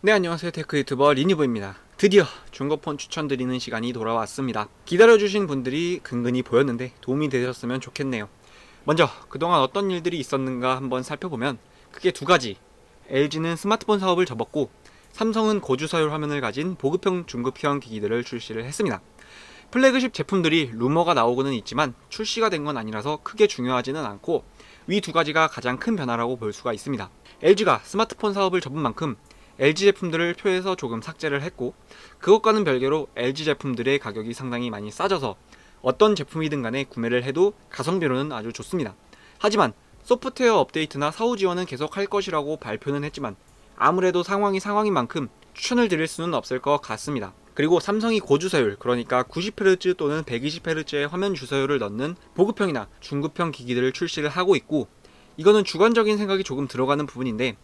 네, 안녕하세요. 테크 유튜버 리니브입니다. 드디어 중고폰 추천드리는 시간이 돌아왔습니다. 기다려주신 분들이 근근히 보였는데 도움이 되셨으면 좋겠네요. 먼저 그동안 어떤 일들이 있었는가 한번 살펴보면 크게 두 가지. LG는 스마트폰 사업을 접었고 삼성은 고주서열 화면을 가진 보급형 중급형 기기들을 출시를 했습니다. 플래그십 제품들이 루머가 나오고는 있지만 출시가 된 건 아니라서 크게 중요하지는 않고 위 두 가지가 가장 큰 변화라고 볼 수가 있습니다. LG가 스마트폰 사업을 접은 만큼 LG 제품들을 표에서 조금 삭제를 했고, 그것과는 별개로 LG 제품들의 가격이 상당히 많이 싸져서 어떤 제품이든 간에 구매를 해도 가성비로는 아주 좋습니다. 하지만 소프트웨어 업데이트나 사후 지원은 계속 할 것이라고 발표는 했지만 아무래도 상황이 상황인 만큼 추천을 드릴 수는 없을 것 같습니다. 그리고 삼성이 고주사율, 그러니까 90Hz 또는 120Hz의 화면 주사율을 넣는 보급형이나 중급형 기기들을 출시를 하고 있고, 이거는 주관적인 생각이 조금 들어가는 부분인데,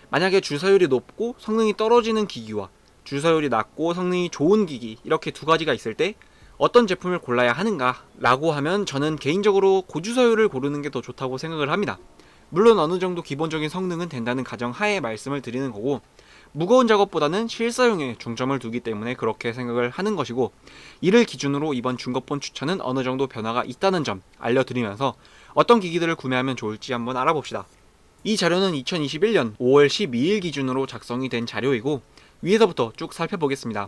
만약에 주사율이 높고 성능이 떨어지는 기기와 주사율이 낮고 성능이 좋은 기기, 이렇게 두 가지가 있을 때 어떤 제품을 골라야 하는가 라고 하면 저는 개인적으로 고주사율을 고르는 게 더 좋다고 생각을 합니다. 물론 어느 정도 기본적인 성능은 된다는 가정하에 말씀을 드리는 거고, 무거운 작업보다는 실사용에 중점을 두기 때문에 그렇게 생각을 하는 것이고, 이를 기준으로 이번 중고폰 추천은 어느 정도 변화가 있다는 점 알려드리면서 어떤 기기들을 구매하면 좋을지 한번 알아봅시다. 이 자료는 2021년 5월 12일 기준으로 작성이 된 자료이고, 위에서부터 쭉 살펴보겠습니다.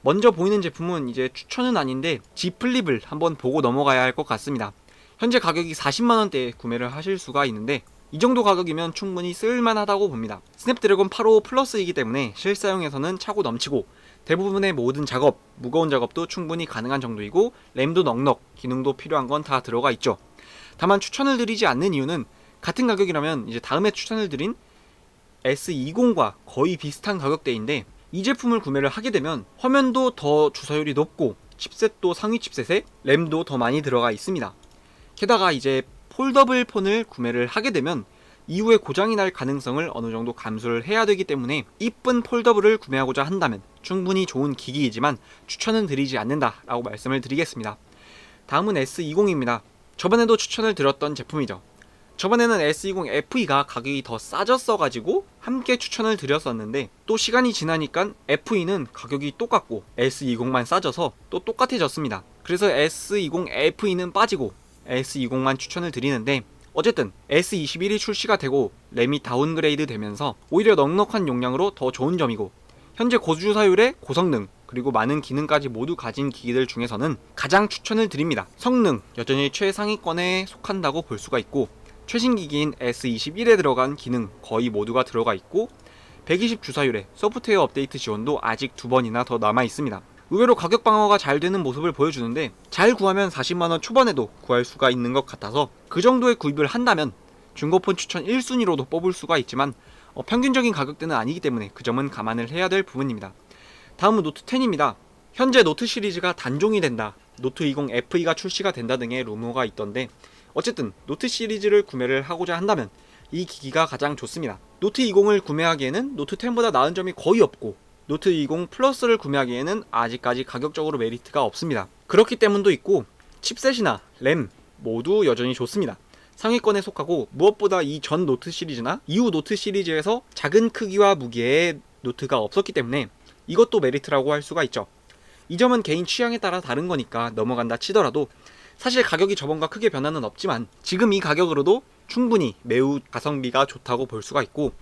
먼저 보이는 제품은 이제 추천은 아닌데 G 플립을 한번 보고 넘어가야 할 것 같습니다. 현재 가격이 40만원대에 구매를 하실 수가 있는데, 이 정도 가격이면 충분히 쓸만하다고 봅니다. 스냅드래곤 855 플러스이기 때문에 실사용에서는 차고 넘치고 대부분의 모든 작업, 무거운 작업도 충분히 가능한 정도이고, 램도 넉넉, 기능도 필요한 건 다 들어가 있죠. 다만 추천을 드리지 않는 이유는 같은 가격이라면 이제 다음에 추천을 드린 S20과 거의 비슷한 가격대인데, 이 제품을 구매를 하게 되면 화면도 더 주사율이 높고 칩셋도 상위 칩셋에 램도 더 많이 들어가 있습니다. 게다가 이제 폴더블 폰을 구매를 하게 되면 이후에 고장이 날 가능성을 어느 정도 감수를 해야 되기 때문에 이쁜 폴더블을 구매하고자 한다면 충분히 좋은 기기이지만 추천은 드리지 않는다 라고 말씀을 드리겠습니다. 다음은 S20입니다. 저번에도 추천을 드렸던 제품이죠. 저번에는 S20FE가 가격이 더 싸졌어가지고 함께 추천을 드렸었는데, 또 시간이 지나니까 FE는 가격이 똑같고 S20만 싸져서 또 똑같아졌습니다. 그래서 S20FE는 빠지고 S20만 추천을 드리는데, 어쨌든 S21이 출시가 되고 램이 다운그레이드 되면서 오히려 넉넉한 용량으로 더 좋은 점이고, 현재 고주사율의 고성능 그리고 많은 기능까지 모두 가진 기기들 중에서는 가장 추천을 드립니다. 성능 여전히 최상위권에 속한다고 볼 수가 있고, 최신 기기인 S21에 들어간 기능 거의 모두가 들어가 있고, 120 주사율의 소프트웨어 업데이트 지원도 아직 2번이나 더 남아 있습니다. 의외로 가격 방어가 잘 되는 모습을 보여주는데, 잘 구하면 40만원 초반에도 구할 수가 있는 것 같아서 그 정도의 구입을 한다면 중고폰 추천 1순위로도 뽑을 수가 있지만 평균적인 가격대는 아니기 때문에 그 점은 감안을 해야 될 부분입니다. 다음은 노트 10입니다. 현재 노트 시리즈가 단종이 된다, 노트 20 FE가 출시가 된다 등의 루머가 있던데, 어쨌든 노트 시리즈를 구매를 하고자 한다면 이 기기가 가장 좋습니다. 노트 20을 구매하기에는 노트 10보다 나은 점이 거의 없고, 노트 20 플러스를 구매하기에는 아직까지 가격적으로 메리트가 없습니다. 그렇기 때문도 있고, 칩셋이나 램 모두 여전히 좋습니다. 상위권에 속하고, 무엇보다 이 전 노트 시리즈나 이후 노트 시리즈에서 작은 크기와 무게의 노트가 없었기 때문에 이것도 메리트라고 할 수가 있죠. 이 점은 개인 취향에 따라 다른 거니까 넘어간다 치더라도, 사실 가격이 저번과 크게 변화는 없지만 지금 이 가격으로도 충분히 매우 가성비가 좋다고 볼 수가 있고,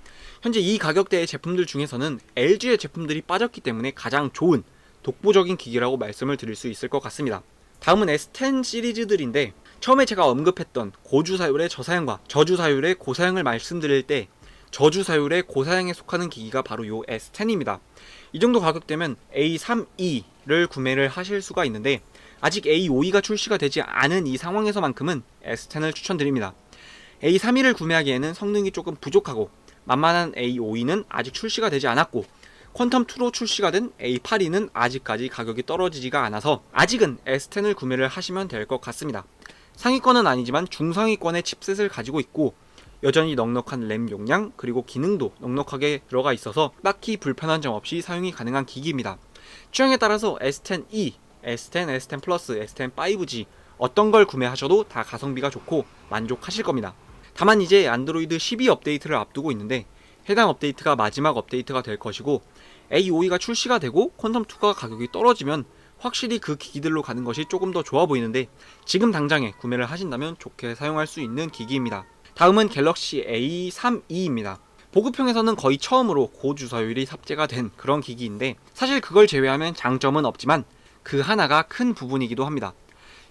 현재 이 가격대의 제품들 중에서는 LG의 제품들이 빠졌기 때문에 가장 좋은 독보적인 기기라고 말씀을 드릴 수 있을 것 같습니다. 다음은 S10 시리즈들인데, 처음에 제가 언급했던 고주사율의 저사양과 저주사율의 고사양을 말씀드릴 때 저주사율의 고사양에 속하는 기기가 바로 요 S10입니다. 이 정도 가격대면 A32를 구매를 하실 수가 있는데, 아직 A52가 출시가 되지 않은 이 상황에서만큼은 S10을 추천드립니다. A32를 구매하기에는 성능이 조금 부족하고, 만만한 A52는 아직 출시가 되지 않았고, 퀀텀2로 출시가 된 A82는 아직까지 가격이 떨어지지가 않아서 아직은 S10을 구매를 하시면 될 것 같습니다. 상위권은 아니지만 중상위권의 칩셋을 가지고 있고, 여전히 넉넉한 램 용량 그리고 기능도 넉넉하게 들어가 있어서 딱히 불편한 점 없이 사용이 가능한 기기입니다. 취향에 따라서 S10e, S10, S10 플러스, S10 5G 어떤 걸 구매하셔도 다 가성비가 좋고 만족하실 겁니다. 다만 이제 안드로이드 12 업데이트를 앞두고 있는데, 해당 업데이트가 마지막 업데이트가 될 것이고, A52가 출시가 되고 퀀텀2가 가격이 떨어지면 확실히 그 기기들로 가는 것이 조금 더 좋아 보이는데 지금 당장에 구매를 하신다면 좋게 사용할 수 있는 기기입니다. 다음은 갤럭시 A32입니다. 보급형에서는 거의 처음으로 고주사율이 탑재가 된 그런 기기인데 사실 그걸 제외하면 장점은 없지만 그 하나가 큰 부분이기도 합니다.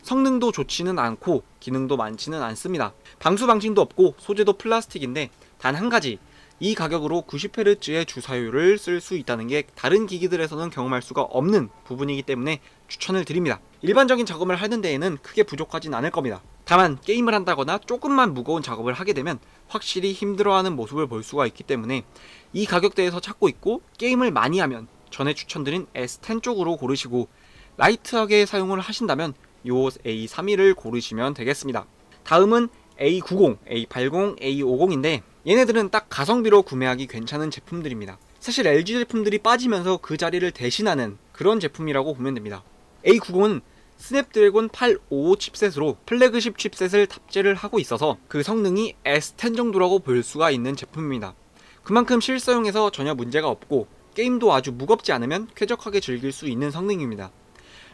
성능도 좋지는 않고 기능도 많지는 않습니다. 방수 방진도 없고 소재도 플라스틱인데 단 한 가지, 이 가격으로 90Hz의 주사율을 쓸 수 있다는 게 다른 기기들에서는 경험할 수가 없는 부분이기 때문에 추천을 드립니다. 일반적인 작업을 하는 데에는 크게 부족하진 않을 겁니다. 다만 게임을 한다거나 조금만 무거운 작업을 하게 되면 확실히 힘들어하는 모습을 볼 수가 있기 때문에 이 가격대에서 찾고 있고 게임을 많이 하면 전에 추천드린 S10 쪽으로 고르시고 라이트하게 사용을 하신다면 요 A32를 고르시면 되겠습니다. 다음은 A90, A80, A50인데 얘네들은 딱 가성비로 구매하기 괜찮은 제품들입니다. 사실 LG 제품들이 빠지면서 그 자리를 대신하는 그런 제품이라고 보면 됩니다. A90은 스냅드래곤 855 칩셋으로 플래그십 칩셋을 탑재를 하고 있어서 그 성능이 S10 정도라고 볼 수가 있는 제품입니다. 그만큼 실사용에서 전혀 문제가 없고 게임도 아주 무겁지 않으면 쾌적하게 즐길 수 있는 성능입니다.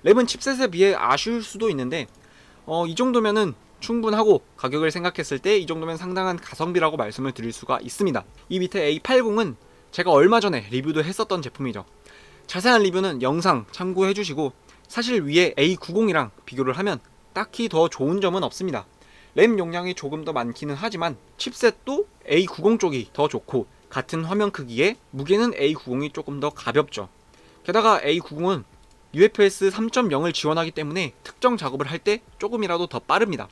램은 칩셋에 비해 아쉬울 수도 있는데 이 정도면은 충분하고 가격을 생각했을 때 이 정도면 상당한 가성비라고 말씀을 드릴 수가 있습니다. 이 밑에 A80은 제가 얼마 전에 리뷰도 했었던 제품이죠. 자세한 리뷰는 영상 참고해 주시고 사실 위에 A90이랑 비교를 하면 딱히 더 좋은 점은 없습니다. 램 용량이 조금 더 많기는 하지만 칩셋도 A90 쪽이 더 좋고 같은 화면 크기에 무게는 A90이 조금 더 가볍죠. 게다가 A90은 UFS 3.0을 지원하기 때문에 특정 작업을 할 때 조금이라도 더 빠릅니다.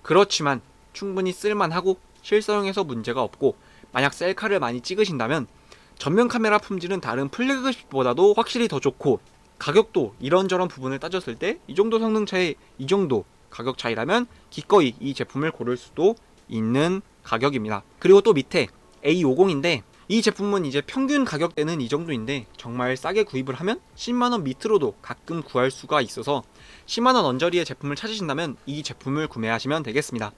그렇지만 충분히 쓸만하고 실사용에서 문제가 없고 만약 셀카를 많이 찍으신다면 전면 카메라 품질은 다른 플래그십보다도 확실히 더 좋고 가격도 이런저런 부분을 따졌을 때 이 정도 성능 차이, 이 정도 가격 차이라면 기꺼이 이 제품을 고를 수도 있는 가격입니다. 그리고 또 밑에 A50인데 이 제품은 이제 평균 가격대는 이 정도인데 정말 싸게 구입을 하면 10만원 밑으로도 가끔 구할 수가 있어서 10만원 언저리의 제품을 찾으신다면 이 제품을 구매하시면 되겠습니다.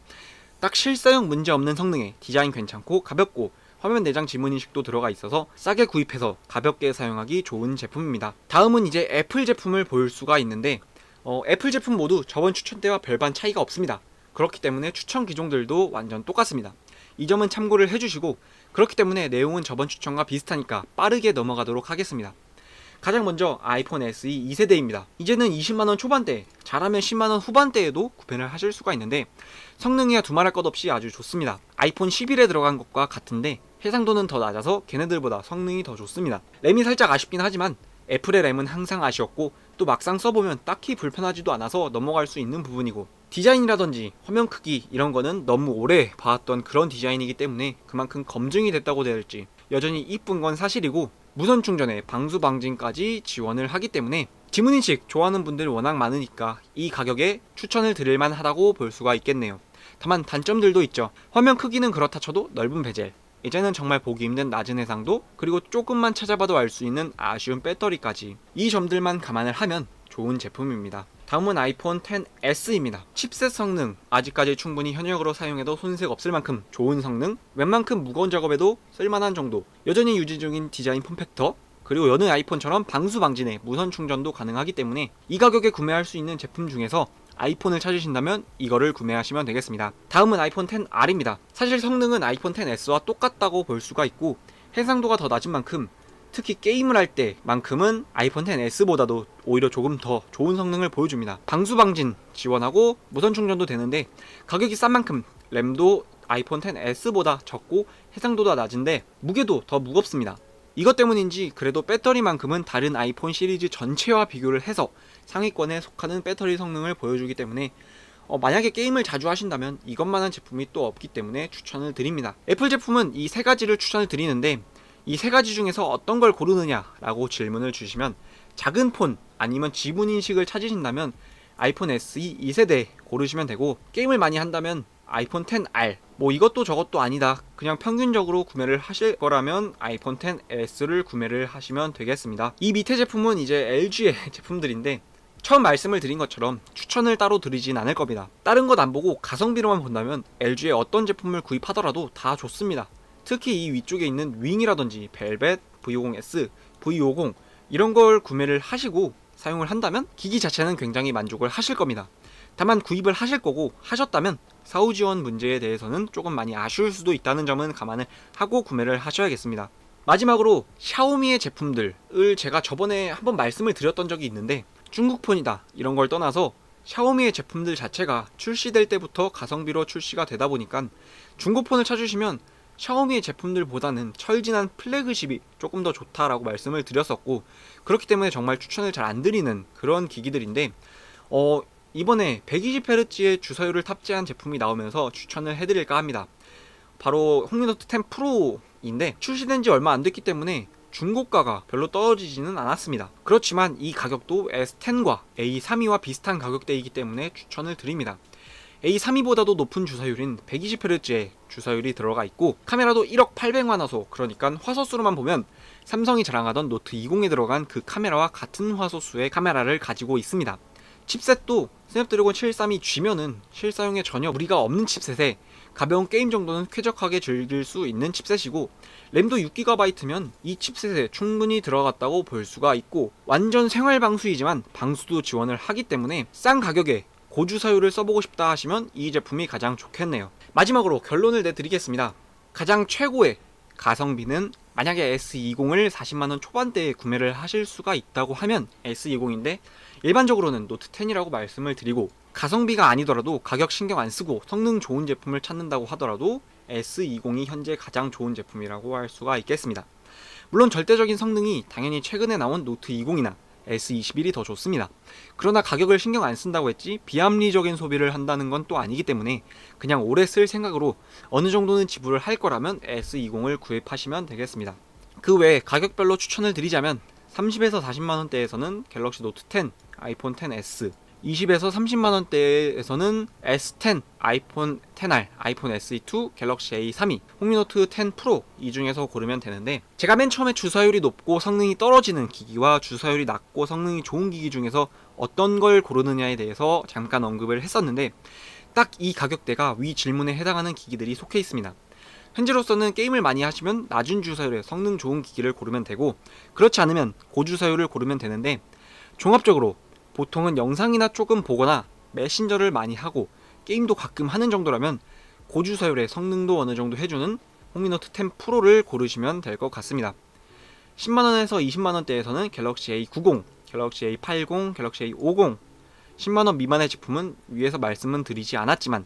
딱 실사용 문제없는 성능에 디자인 괜찮고 가볍고 화면 내장 지문인식도 들어가 있어서 싸게 구입해서 가볍게 사용하기 좋은 제품입니다. 다음은 이제 애플 제품을 볼 수가 있는데 애플 제품 모두 저번 추천 때와 별반 차이가 없습니다. 그렇기 때문에 추천 기종들도 완전 똑같습니다. 이 점은 참고를 해주시고 그렇기 때문에 내용은 저번 추천과 비슷하니까 빠르게 넘어가도록 하겠습니다. 가장 먼저 아이폰 SE 2세대입니다. 이제는 20만원 초반대, 잘하면 10만원 후반대에도 구매를 하실 수가 있는데 성능이야 두말할 것 없이 아주 좋습니다. 아이폰 11에 들어간 것과 같은데 해상도는 더 낮아서 걔네들보다 성능이 더 좋습니다. 램이 살짝 아쉽긴 하지만 애플의 램은 항상 아쉬웠고 또 막상 써보면 딱히 불편하지도 않아서 넘어갈 수 있는 부분이고 디자인이라든지 화면 크기 이런 거는 너무 오래 봐왔던 그런 디자인이기 때문에 그만큼 검증이 됐다고 해야 할지 여전히 이쁜 건 사실이고 무선 충전에 방수 방진까지 지원을 하기 때문에 지문인식 좋아하는 분들이 워낙 많으니까 이 가격에 추천을 드릴만 하다고 볼 수가 있겠네요. 다만 단점들도 있죠. 화면 크기는 그렇다 쳐도 넓은 베젤, 이제는 정말 보기 힘든 낮은 해상도, 그리고 조금만 찾아봐도 알 수 있는 아쉬운 배터리까지 이 점들만 감안을 하면 좋은 제품입니다. 다음은 아이폰 XS입니다. 칩셋 성능 아직까지 충분히 현역으로 사용해도 손색 없을 만큼 좋은 성능, 웬만큼 무거운 작업에도 쓸만한 정도, 여전히 유지 중인 디자인 폼팩터, 그리고 여느 아이폰처럼 방수 방진에 무선 충전도 가능하기 때문에 이 가격에 구매할 수 있는 제품 중에서 아이폰을 찾으신다면 이거를 구매하시면 되겠습니다. 다음은 아이폰 XR입니다. 사실 성능은 아이폰 XS와 똑같다고 볼 수가 있고 해상도가 더 낮은 만큼 특히 게임을 할 때만큼은 아이폰 XS보다도 오히려 조금 더 좋은 성능을 보여줍니다. 방수 방진 지원하고 무선 충전도 되는데 가격이 싼 만큼 램도 아이폰 XS보다 적고 해상도가 낮은데 무게도 더 무겁습니다. 이것 때문인지 그래도 배터리만큼은 다른 아이폰 시리즈 전체와 비교를 해서 상위권에 속하는 배터리 성능을 보여주기 때문에 만약에 게임을 자주 하신다면 이것만한 제품이 또 없기 때문에 추천을 드립니다. 애플 제품은 이 세 가지를 추천을 드리는데 이 세 가지 중에서 어떤 걸 고르느냐 라고 질문을 주시면 작은 폰 아니면 지문인식을 찾으신다면 아이폰 SE 2세대 고르시면 되고 게임을 많이 한다면 아이폰 XR 뭐 이것도 저것도 아니다 그냥 평균적으로 구매를 하실 거라면 아이폰 XS를 구매를 하시면 되겠습니다. 이 밑에 제품은 이제 LG의 제품들인데 처음 말씀을 드린 것처럼 추천을 따로 드리진 않을 겁니다. 다른 것 안 보고 가성비로만 본다면 LG의 어떤 제품을 구입하더라도 다 좋습니다. 특히 이 위쪽에 있는 윙이라든지 벨벳, V50S, V50 이런 걸 구매를 하시고 사용을 한다면 기기 자체는 굉장히 만족을 하실 겁니다. 다만 구입을 하실 거고 하셨다면 사후 지원 문제에 대해서는 조금 많이 아쉬울 수도 있다는 점은 감안을 하고 구매를 하셔야겠습니다. 마지막으로 샤오미의 제품들을 제가 저번에 한번 말씀을 드렸던 적이 있는데 중국폰이다 이런 걸 떠나서 샤오미의 제품들 자체가 출시될 때부터 가성비로 출시가 되다 보니까 중고폰을 찾으시면 샤오미의 제품들보다는 철진한 플래그십이 조금 더 좋다라고 말씀을 드렸었고, 그렇기 때문에 정말 추천을 잘 안 드리는 그런 기기들인데 이번에 120Hz의 주사율을 탑재한 제품이 나오면서 추천을 해드릴까 합니다. 바로 홍미노트 10 프로인데 출시된 지 얼마 안 됐기 때문에 중고가가 별로 떨어지지는 않았습니다. 그렇지만 이 가격도 S10과 A32와 비슷한 가격대이기 때문에 추천을 드립니다. A32보다도 높은 주사율인 120Hz의 주사율이 들어가 있고 카메라도 1억 800만 화소, 그러니까 화소수로만 보면 삼성이 자랑하던 노트 20에 들어간 그 카메라와 같은 화소수의 카메라를 가지고 있습니다. 칩셋도 스냅드래곤 732G면은 실사용에 전혀 무리가 없는 칩셋에 가벼운 게임 정도는 쾌적하게 즐길 수 있는 칩셋이고, 램도 6GB면 이 칩셋에 충분히 들어갔다고 볼 수가 있고, 완전 생활 방수이지만 방수도 지원을 하기 때문에 싼 가격에 고주사율을 써보고 싶다 하시면 이 제품이 가장 좋겠네요. 마지막으로 결론을 내드리겠습니다. 가장 최고의 가성비는 만약에 S20을 40만원 초반대에 구매를 하실 수가 있다고 하면 S20인데 일반적으로는 노트 10이라고 말씀을 드리고, 가성비가 아니더라도 가격 신경 안 쓰고 성능 좋은 제품을 찾는다고 하더라도 S20이 현재 가장 좋은 제품이라고 할 수가 있겠습니다. 물론 절대적인 성능이 당연히 최근에 나온 노트 20이나 S21이 더 좋습니다. 그러나 가격을 신경 안 쓴다고 했지 비합리적인 소비를 한다는 건 또 아니기 때문에 그냥 오래 쓸 생각으로 어느 정도는 지불을 할 거라면 S20을 구입하시면 되겠습니다. 그 외에 가격별로 추천을 드리자면 30에서 40만원대에서는 갤럭시 노트 10, 아이폰 XS, 20에서 30만원대에서는 S10, 아이폰 XR, 아이폰 SE2, 갤럭시 A32, 홍미노트 10 프로 이 중에서 고르면 되는데, 제가 맨 처음에 주사율이 높고 성능이 떨어지는 기기와 주사율이 낮고 성능이 좋은 기기 중에서 어떤 걸 고르느냐에 대해서 잠깐 언급을 했었는데 딱 이 가격대가 위 질문에 해당하는 기기들이 속해 있습니다. 현재로서는 게임을 많이 하시면 낮은 주사율의 성능 좋은 기기를 고르면 되고, 그렇지 않으면 고주사율을 고르면 되는데, 종합적으로 보통은 영상이나 조금 보거나 메신저를 많이 하고 게임도 가끔 하는 정도라면 고주사율의 성능도 어느 정도 해주는 홍미노트 10 프로를 고르시면 될 것 같습니다. 10만원에서 20만원대에서는 갤럭시 A90, 갤럭시 A80, 갤럭시 A50, 10만원 미만의 제품은 위에서 말씀은 드리지 않았지만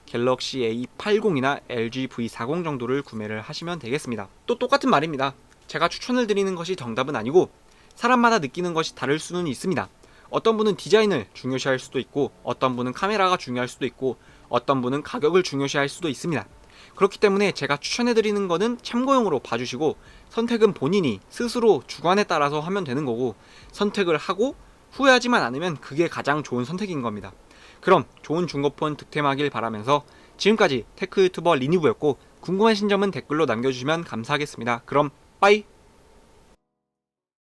갤럭시 A80이나 LG V40 정도를 구매를 하시면 되겠습니다. 또 똑같은 말입니다. 제가 추천을 드리는 것이 정답은 아니고 사람마다 느끼는 것이 다를 수는 있습니다. 어떤 분은 디자인을 중요시할 수도 있고, 어떤 분은 카메라가 중요할 수도 있고, 어떤 분은 가격을 중요시할 수도 있습니다. 그렇기 때문에 제가 추천해드리는 거는 참고용으로 봐주시고, 선택은 본인이 스스로 주관에 따라서 하면 되는 거고, 선택을 하고 후회하지만 않으면 그게 가장 좋은 선택인 겁니다. 그럼 좋은 중고폰 득템하길 바라면서 지금까지 테크 유튜버 리니브였고, 궁금하신 점은 댓글로 남겨주시면 감사하겠습니다. 그럼 빠이!